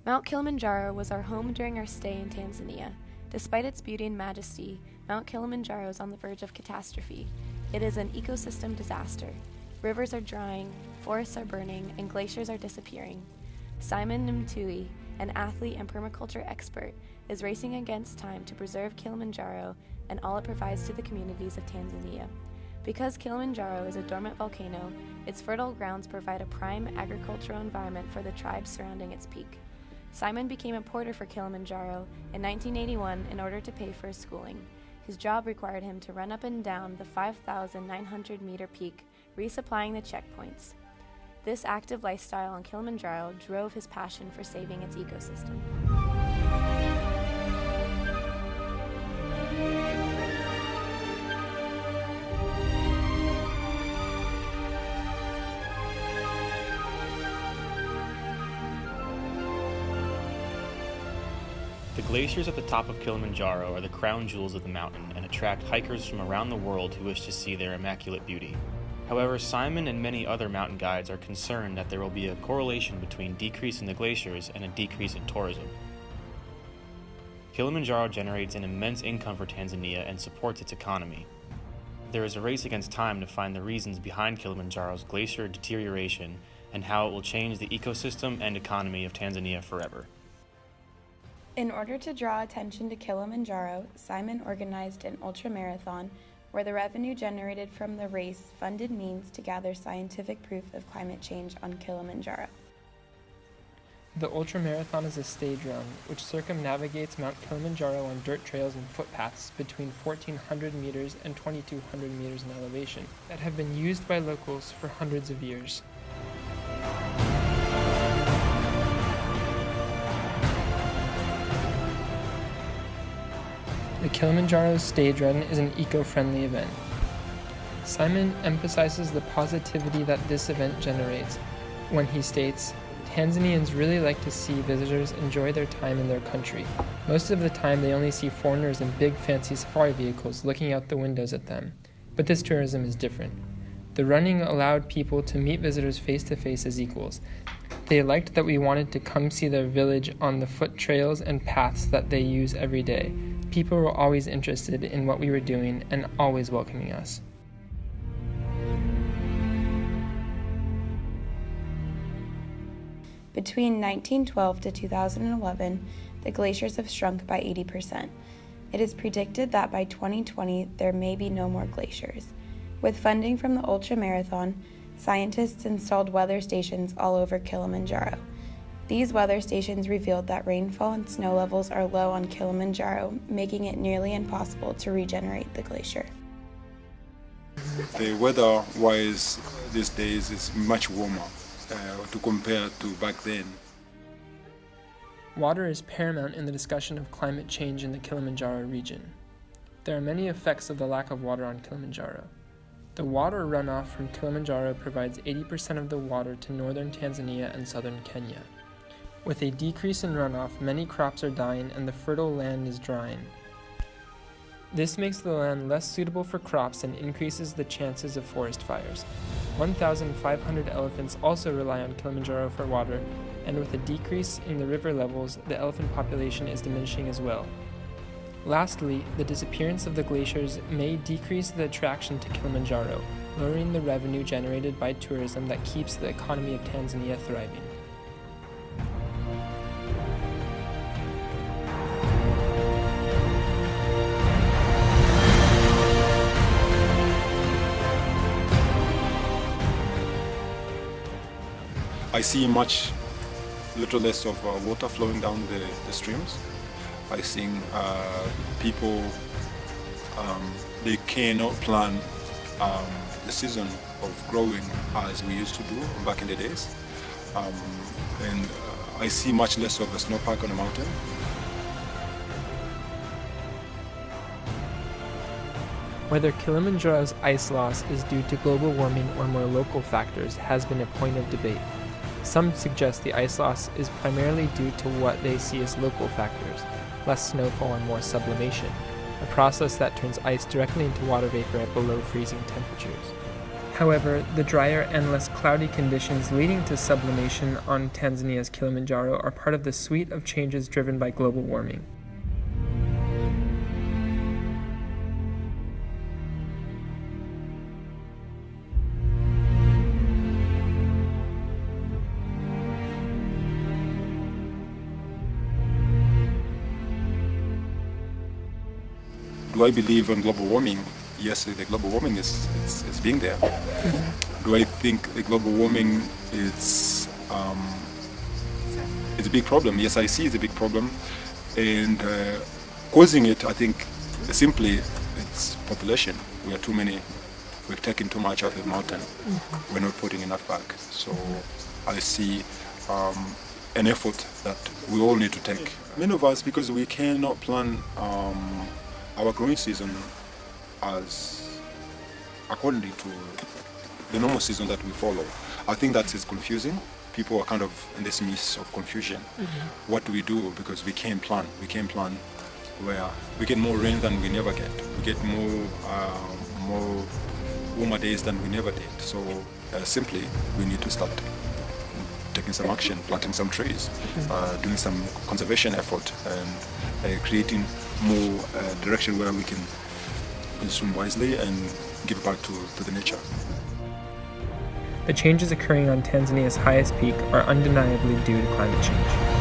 Mount Kilimanjaro was our home during our stay in Tanzania. Despite its beauty and majesty, Mount Kilimanjaro is on the verge of catastrophe. It is an ecosystem disaster. Rivers are drying, forests are burning, and glaciers are disappearing. Simon Mtui, an athlete and permaculture expert, is racing against time to preserve Kilimanjaro and all it provides to the communities of Tanzania. Because Kilimanjaro is a dormant volcano, its fertile grounds provide a prime agricultural environment for the tribes surrounding its peak. Simon became a porter for Kilimanjaro in 1981 in order to pay for his schooling. His job required him to run up and down the 5,900-meter peak, resupplying the checkpoints. This active lifestyle on Kilimanjaro drove his passion for saving its ecosystem. The glaciers at the top of Kilimanjaro are the crown jewels of the mountain and attract hikers from around the world who wish to see their immaculate beauty. However, Simon and many other mountain guides are concerned that there will be a correlation between decrease in the glaciers and a decrease in tourism. Kilimanjaro generates an immense income for Tanzania and supports its economy. There is a race against time to find the reasons behind Kilimanjaro's glacier deterioration and how it will change the ecosystem and economy of Tanzania forever. In order to draw attention to Kilimanjaro, Simon organized an ultramarathon where the revenue generated from the race funded means to gather scientific proof of climate change on Kilimanjaro. The ultramarathon is a stage run, which circumnavigates Mount Kilimanjaro on dirt trails and footpaths between 1,400 meters and 2,200 meters in elevation that have been used by locals for hundreds of years. The Kilimanjaro stage run is an eco-friendly event. Simon emphasizes the positivity that this event generates when he states, "Tanzanians really like to see visitors enjoy their time in their country. Most of the time they only see foreigners in big fancy safari vehicles looking out the windows at them. But this tourism is different. The running allowed people to meet visitors face to face as equals. They liked that we wanted to come see their village on the foot trails and paths that they use every day. People were always interested in what we were doing and always welcoming us." Between 1912 to 2011, the glaciers have shrunk by 80%. It is predicted that by 2020, there may be no more glaciers. With funding from the ultramarathon, scientists installed weather stations all over Kilimanjaro. These weather stations revealed that rainfall and snow levels are low on Kilimanjaro, making it nearly impossible to regenerate the glacier. The weather-wise these days is much warmer to compare to back then. Water is paramount in the discussion of climate change in the Kilimanjaro region. There are many effects of the lack of water on Kilimanjaro. The water runoff from Kilimanjaro provides 80% of the water to northern Tanzania and southern Kenya. With a decrease in runoff, many crops are dying and the fertile land is drying. This makes the land less suitable for crops and increases the chances of forest fires. 1,500 elephants also rely on Kilimanjaro for water, and with a decrease in the river levels, the elephant population is diminishing as well. Lastly, the disappearance of the glaciers may decrease the attraction to Kilimanjaro, lowering the revenue generated by tourism that keeps the economy of Tanzania thriving. I see little less of water flowing down the streams. I think people, they cannot plan the season of growing as we used to do back in the days. And I see much less of a snowpack on the mountain. Whether Kilimanjaro's ice loss is due to global warming or more local factors has been a point of debate. Some suggest the ice loss is primarily due to what they see as local factors, less snowfall and more sublimation, a process that turns ice directly into water vapor at below freezing temperatures. However, the drier and less cloudy conditions leading to sublimation on Tanzania's Kilimanjaro are part of the suite of changes driven by global warming. Do I believe in global warming? Yes, the global warming is being there. Do I think the global warming is it's a big problem? Yes, I see it's a big problem, and causing it, I think, simply it's population. We are too many. We're taking too much out of the mountain. We're not putting enough back. So I see an effort that we all need to take. Many of us, because we cannot plan our growing season as according to the normal season that we follow. I think that is confusing. People are kind of in this mist of confusion. What do we do? Because we can't plan. We can't plan where we get more rain than we never get. We get more warmer days than we never did. So simply, we need to start taking some action, planting some trees, doing some conservation effort, and creating more direction where we can consume wisely and give back to the nature. The changes occurring on Tanzania's highest peak are undeniably due to climate change.